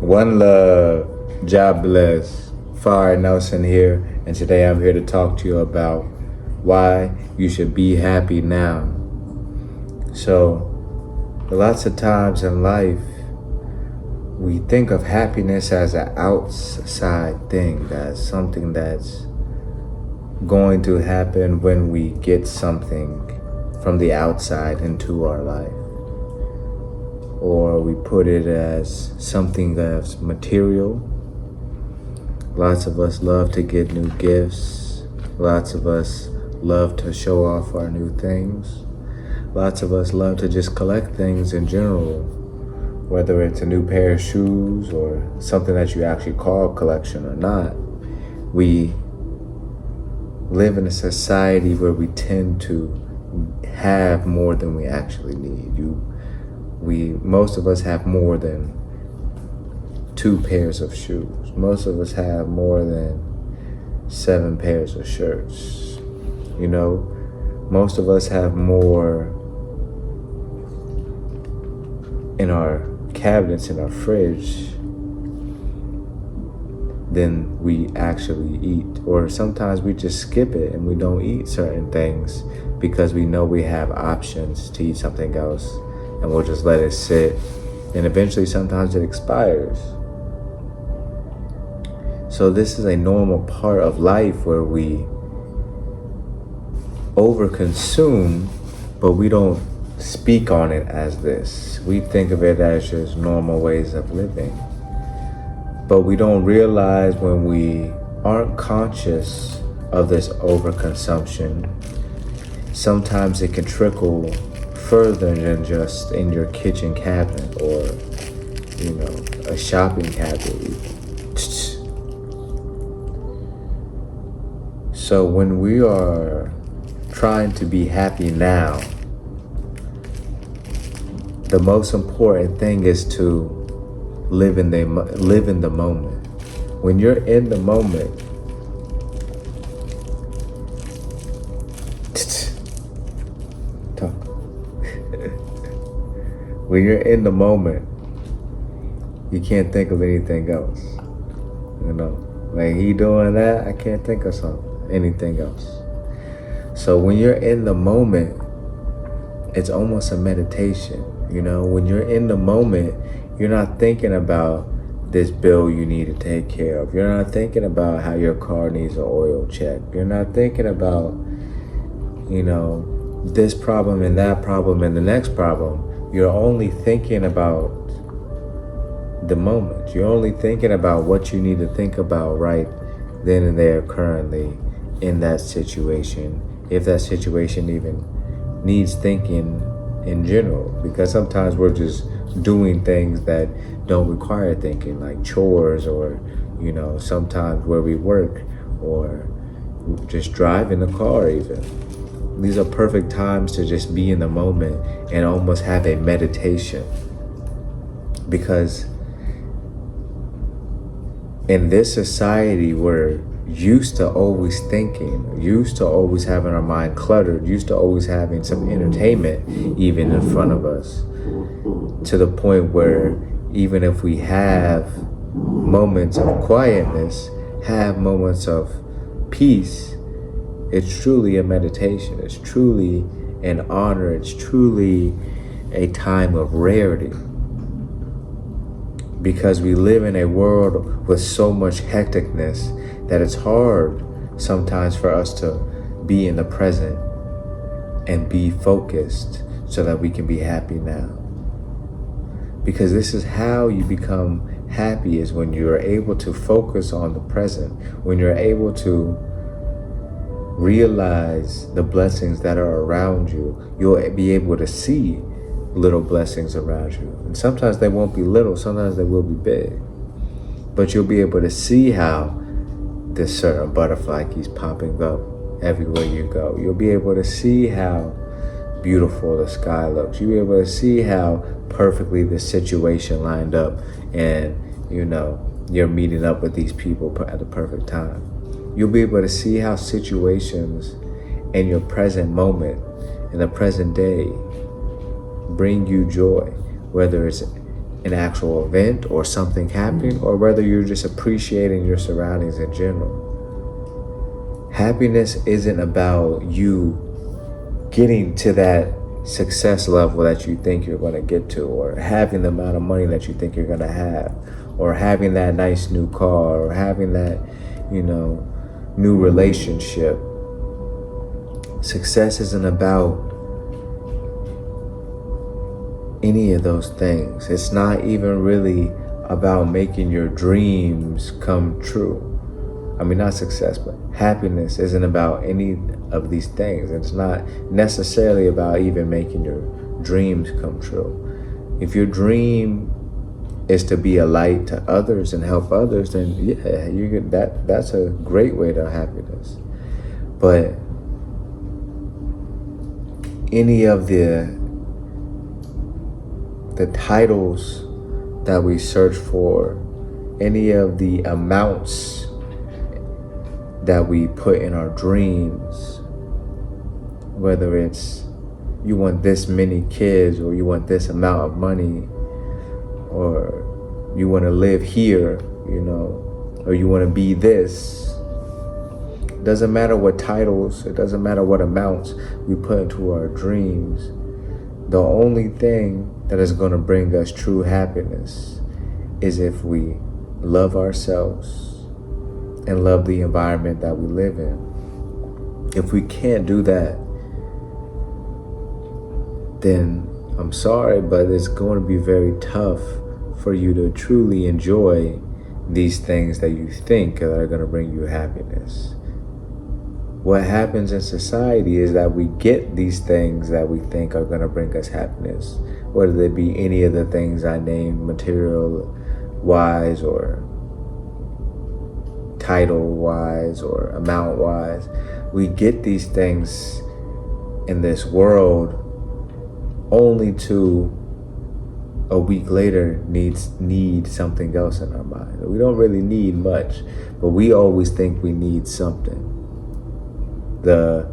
One love, job bless. Fire Nelson here, and today I'm here to talk to you about why you should be happy now. So, lots of times in life, we think of happiness as an outside thing, that's something that's going to happen when we get something from the outside into our life. Or we put it as something that's material. Lots of us love to get new gifts. Lots of us love to show off our new things. Lots of us love to just collect things in general, whether it's a new pair of shoes or something that you actually call collection or not. We live in a society where we tend to have more than we actually need. Most of us have more than 2 pairs of shoes. Most of us have more than 7 pairs of shirts. Most of us have more in our cabinets, in our fridge, than we actually eat. Or sometimes we just skip it and we don't eat certain things because we know we have options to eat something else, and we'll just let it sit, and eventually sometimes it expires. So this is a normal part of life where we overconsume, but we don't speak on it as this. We think of it as just normal ways of living. But we don't realize when we aren't conscious of this overconsumption, sometimes it can trickle further than just in your kitchen cabinet or, a shopping cabinet. So when we are trying to be happy now, the most important thing is to live in the moment. When you're in the moment, when you're in the moment, you can't think of anything else. Like he doing that, I can't think of anything else. So when you're in the moment, it's almost a meditation. When you're in the moment, you're not thinking about this bill you need to take care of. You're not thinking about how your car needs an oil check. You're not thinking about, this problem and that problem and the next problem. You're only thinking about the moment. You're only thinking about what you need to think about right then and there currently in that situation, if that situation even needs thinking in general. Because sometimes we're just doing things that don't require thinking, like chores, or sometimes where we work, or just driving the car even. These are perfect times to just be in the moment and almost have a meditation. Because in this society, we're used to always thinking, used to always having our mind cluttered, used to always having some entertainment even in front of us, to the point where even if we have moments of quietness, have moments of peace, it's truly a meditation. It's truly an honor. It's truly a time of rarity. Because we live in a world with so much hecticness that it's hard sometimes for us to be in the present and be focused so that we can be happy now. Because this is how you become happy, is when you're able to focus on the present, when you're able to realize the blessings that are around you. You'll be able to see little blessings around you. And sometimes they won't be little, sometimes they will be big. But you'll be able to see how this certain butterfly keeps popping up everywhere you go. You'll be able to see how beautiful the sky looks. You'll be able to see how perfectly the situation lined up, and you're meeting up with these people at the perfect time. You'll be able to see how situations in your present moment, in the present day, bring you joy, whether it's an actual event or something happening, or whether you're just appreciating your surroundings in general. Happiness isn't about you getting to that success level that you think you're going to get to, or having the amount of money that you think you're going to have, or having that nice new car, or having that, new relationship. Success isn't about any of those things. It's not even really about making your dreams come true. I mean, not success, but happiness isn't about any of these things. It's not necessarily about even making your dreams come true. If your dream is to be a light to others and help others, then yeah, you get that. That's a great way to happiness. But any of the titles that we search for, any of the amounts that we put in our dreams, whether it's you want this many kids, or you want this amount of money, or you want to live here, or you want to be this. It doesn't matter what titles, it doesn't matter what amounts we put into our dreams. The only thing that is going to bring us true happiness is if we love ourselves and love the environment that we live in. If we can't do that, then I'm sorry, but it's going to be very tough for you to truly enjoy these things that you think are going to bring you happiness. What happens in society is that we get these things that we think are going to bring us happiness, whether they be any of the things I named, material-wise or title-wise or amount-wise. We get these things in this world only to a week later need something else in our mind. We don't really need much, but we always think we need something. The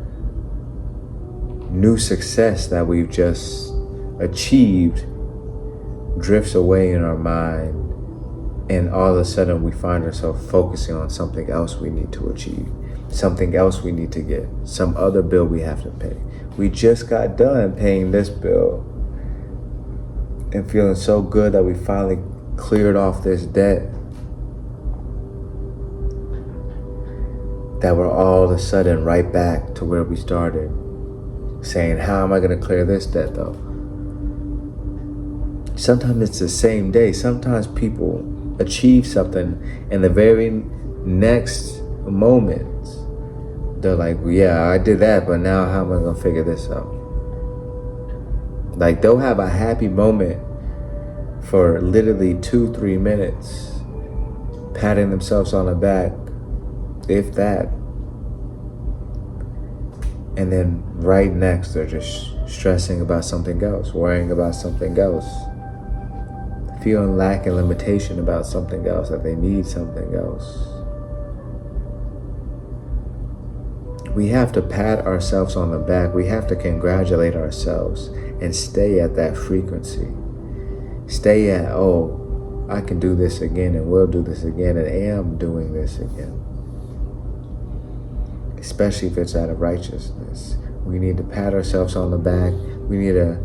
new success that we've just achieved drifts away in our mind, and all of a sudden we find ourselves focusing on something else we need to achieve, something else we need to get, some other bill we have to pay. We just got done paying this bill and feeling so good that we finally cleared off this debt, that we're all of a sudden right back to where we started, saying, how am I going to clear this debt though? Sometimes it's the same day. Sometimes people achieve something and the very next moment they're like, well, yeah, I did that, but now how am I going to figure this out? Like, they'll have a happy moment for literally 2-3 minutes, patting themselves on the back, if that, and then right next they're just stressing about something else, worrying about something else, feeling lack and limitation about something else, that they need something else. We have to pat ourselves on the back. We have to congratulate ourselves and stay at that frequency. Stay at, oh, I can do this again, and will do this again, and am doing this again. Especially if it's out of righteousness. We need to pat ourselves on the back. We need to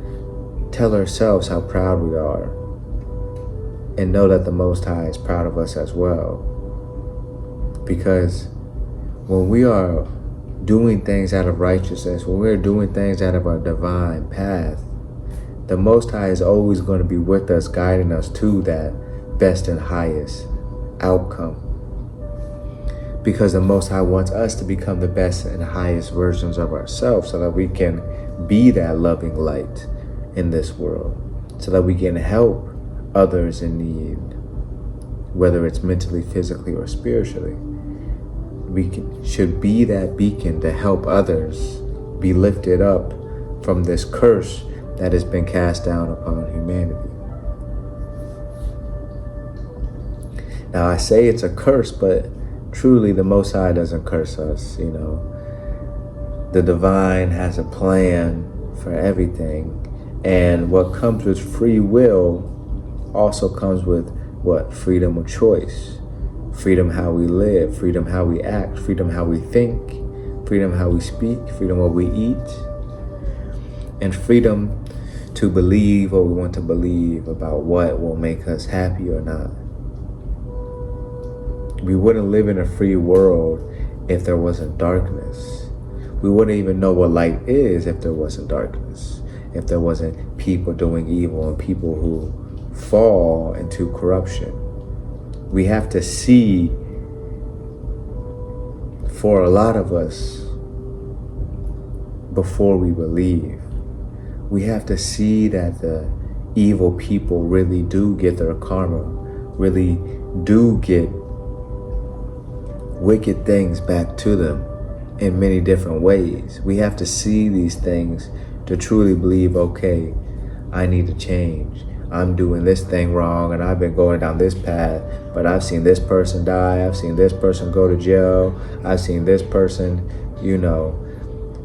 tell ourselves how proud we are, and know that the Most High is proud of us as well. Because when we are doing things out of righteousness, when we're doing things out of our divine path, the Most High is always going to be with us, guiding us to that best and highest outcome. Because the Most High wants us to become the best and highest versions of ourselves, so that we can be that loving light in this world, so that we can help others in need, whether it's mentally, physically, or spiritually. We should be that beacon to help others be lifted up from this curse that has been cast down upon humanity. Now, I say it's a curse, but truly the Most High doesn't curse us, The divine has a plan for everything, and what comes with free will also comes with what? Freedom of choice. Freedom how we live, freedom how we act, freedom how we think, freedom how we speak, freedom what we eat, and freedom to believe what we want to believe about what will make us happy or not. We wouldn't live in a free world if there wasn't darkness. We wouldn't even know what light is if there wasn't darkness, if there wasn't people doing evil and people who fall into corruption. We have to see, for a lot of us, before we believe. We have to see that the evil people really do get their karma, really do get wicked things back to them in many different ways. We have to see these things to truly believe, okay, I need to change. I'm doing this thing wrong and I've been going down this path, but I've seen this person die, I've seen this person go to jail, I've seen this person,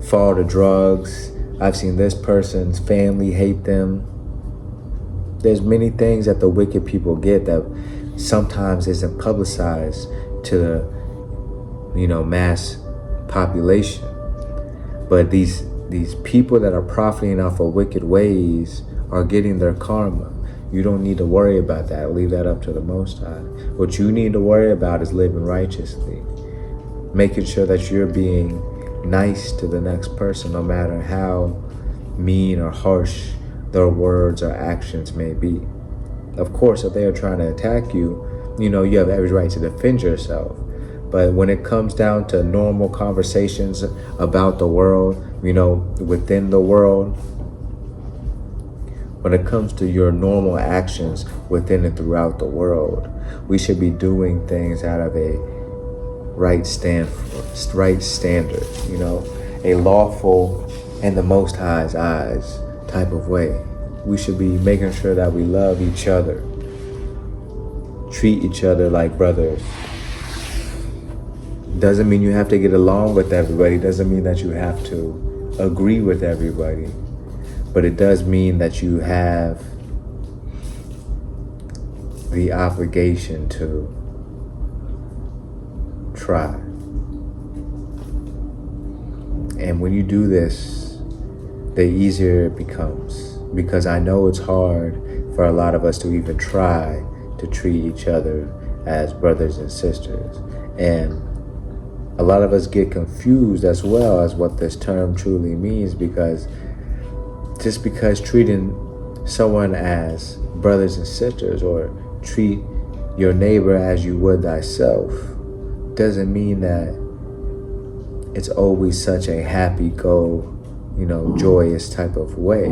fall to drugs, I've seen this person's family hate them. There's many things that the wicked people get that sometimes isn't publicized to the, mass population. But these people that are profiting off of wicked ways are getting their karma. You don't need to worry about that. Leave that up to the Most High. What you need to worry about is living righteously, making sure that you're being nice to the next person, no matter how mean or harsh their words or actions may be. Of course, if they are trying to attack you, you have every right to defend yourself. But when it comes down to normal conversations about the world, within the world, when it comes to your normal actions within and throughout the world, we should be doing things out of a right standard, a lawful and the Most High's eyes type of way. We should be making sure that we love each other, treat each other like brothers. Doesn't mean you have to get along with everybody, doesn't mean that you have to agree with everybody, but it does mean that you have the obligation to try. And when you do this, the easier it becomes, because I know it's hard for a lot of us to even try to treat each other as brothers and sisters. And a lot of us get confused as well as what this term truly means, because just because treating someone as brothers and sisters or treat your neighbor as you would thyself doesn't mean that it's always such a happy-go, joyous type of way.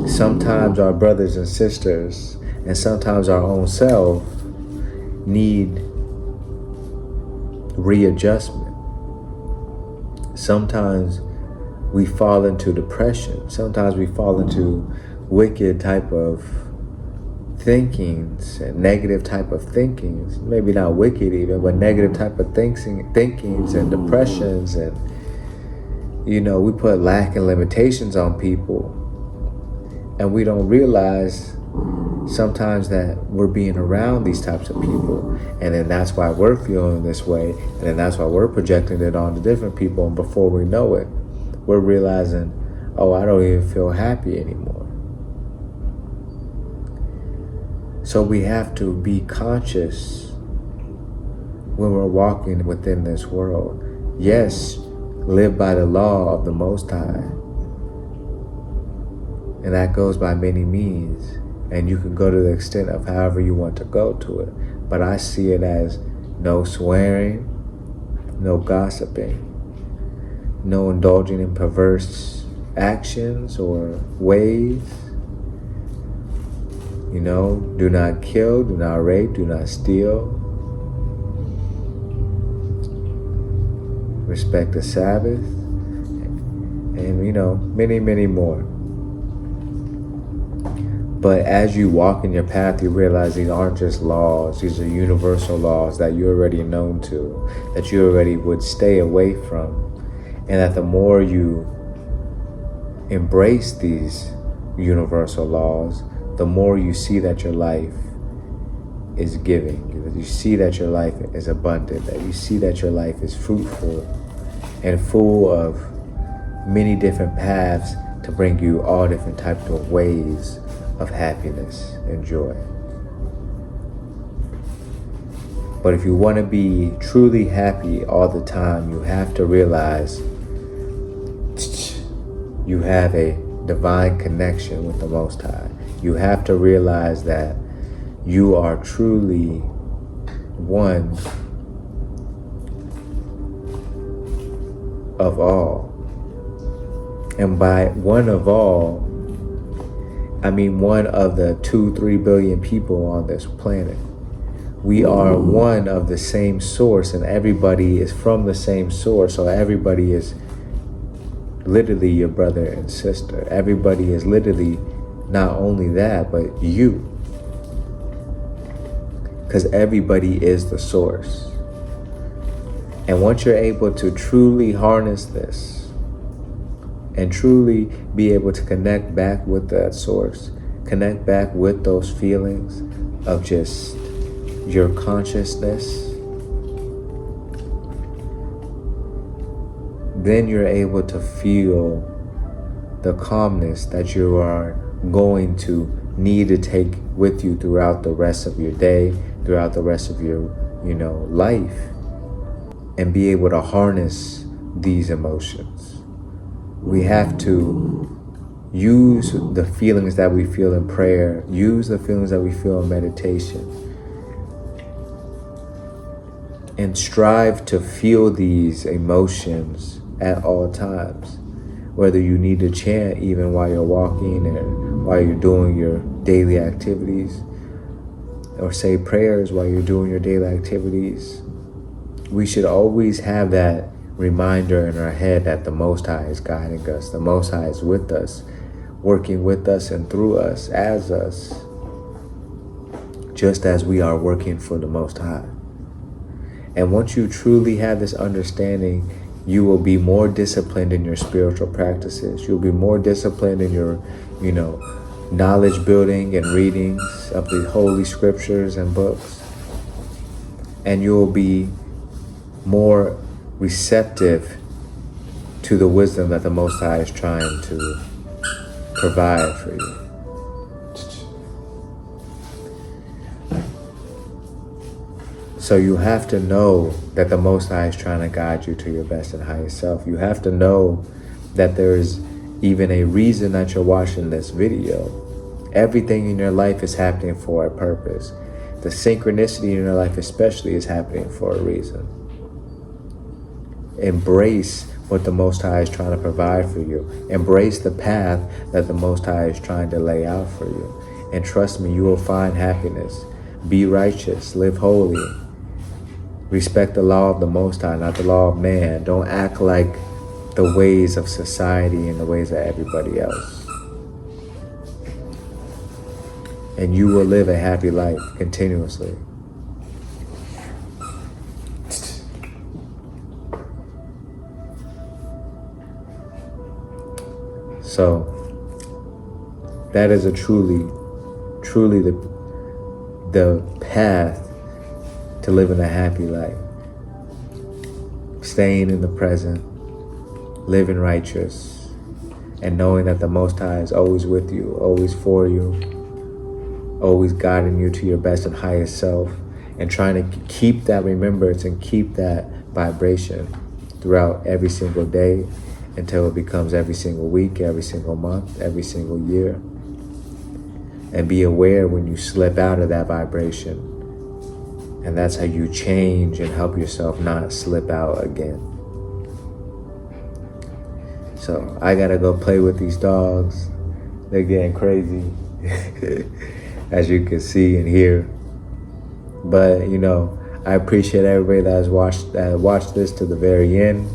Sometimes our brothers and sisters and sometimes our own self need readjustment. Sometimes we fall into depression. Sometimes we fall into wicked type of thinkings and negative type of thinkings. Maybe not wicked even, but negative type of thinkings and depressions. And, we put lack and limitations on people. And we don't realize sometimes that we're being around these types of people. And then that's why we're feeling this way. And then that's why we're projecting it onto different people. And before we know it, we're realizing, I don't even feel happy anymore. So we have to be conscious when we're walking within this world. Yes, live by the law of the Most High. And that goes by many means. And you can go to the extent of however you want to go to it. But I see it as no swearing, no gossiping, no indulging in perverse actions or ways. Do not kill, do not rape, do not steal. Respect the Sabbath. And, many, many more. But as you walk in your path, you realize these aren't just laws. These are universal laws that you're already known to, that you already would stay away from. And that the more you embrace these universal laws, the more you see that your life is giving, that you see that your life is abundant, that you see that your life is fruitful and full of many different paths to bring you all different types of ways of happiness and joy. But if you want to be truly happy all the time, you have to realize you have a divine connection with the Most High. You have to realize that you are truly one of all. And by one of all, I mean one of the 2-3 billion people on this planet. We are one of the same source, and everybody is from the same source. So everybody is literally your brother and sister. Everybody is literally not only that, but you. Because everybody is the source. And once you're able to truly harness this and truly be able to connect back with that source, connect back with those feelings of just your consciousness, then you're able to feel the calmness that you are going to need to take with you throughout the rest of your day, throughout the rest of your, life, and be able to harness these emotions. We have to use the feelings that we feel in prayer, use the feelings that we feel in meditation, and strive to feel these emotions at all times. Whether you need to chant even while you're walking and while you're doing your daily activities, or say prayers while you're doing your daily activities, we should always have that reminder in our head that the Most High is guiding us. The Most High is with us, working with us and through us, as us, just as we are working for the Most High. And once you truly have this understanding, you will be more disciplined in your spiritual practices. You'll be more disciplined in your, knowledge building and readings of the holy scriptures and books. And you'll be more receptive to the wisdom that the Most High is trying to provide for you. So you have to know that the Most High is trying to guide you to your best and highest self. You have to know that there's even a reason that you're watching this video. Everything in your life is happening for a purpose. The synchronicity in your life especially is happening for a reason. Embrace what the Most High is trying to provide for you. Embrace the path that the Most High is trying to lay out for you. And trust me, you will find happiness. Be righteous, live holy. Respect the law of the Most High, not the law of man. Don't act like the ways of society and the ways of everybody else. And you will live a happy life continuously. So, that is a truly the path to living a happy life. Staying in the present, living righteous, and knowing that the Most High is always with you, always for you, always guiding you to your best and highest self, and trying to keep that remembrance and keep that vibration throughout every single day until it becomes every single week, every single month, every single year. And be aware when you slip out of that vibration. And that's how you change and help yourself not slip out again. So I gotta go play with these dogs. They're getting crazy, as you can see and hear. But I appreciate everybody that has watched this to the very end.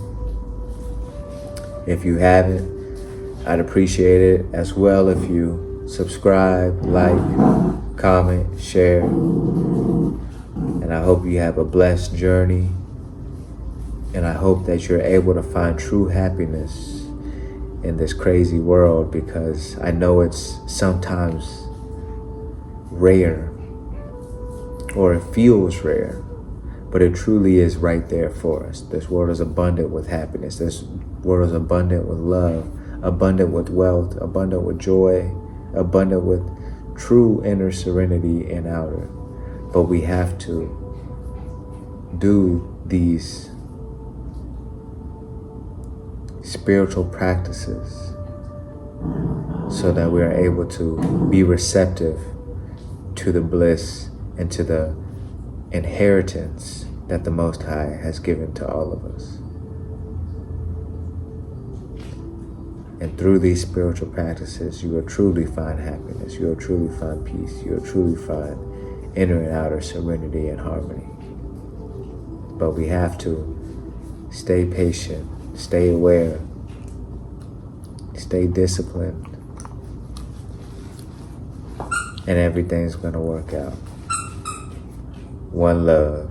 If you haven't, I'd appreciate it as well if you subscribe, like, comment, share. And I hope you have a blessed journey. And I hope that you're able to find true happiness in this crazy world, because I know it's sometimes rare, or it feels rare, but it truly is right there for us. This world is abundant with happiness. This world is abundant with love, abundant with wealth, abundant with joy, abundant with true inner serenity and outer. But we have to do these spiritual practices so that we are able to be receptive to the bliss and to the inheritance that the Most High has given to all of us. And through these spiritual practices, you will truly find happiness. You will truly find peace. You will truly find inner and outer serenity and harmony. But we have to stay patient, stay aware, stay disciplined, and everything's going to work out. One love.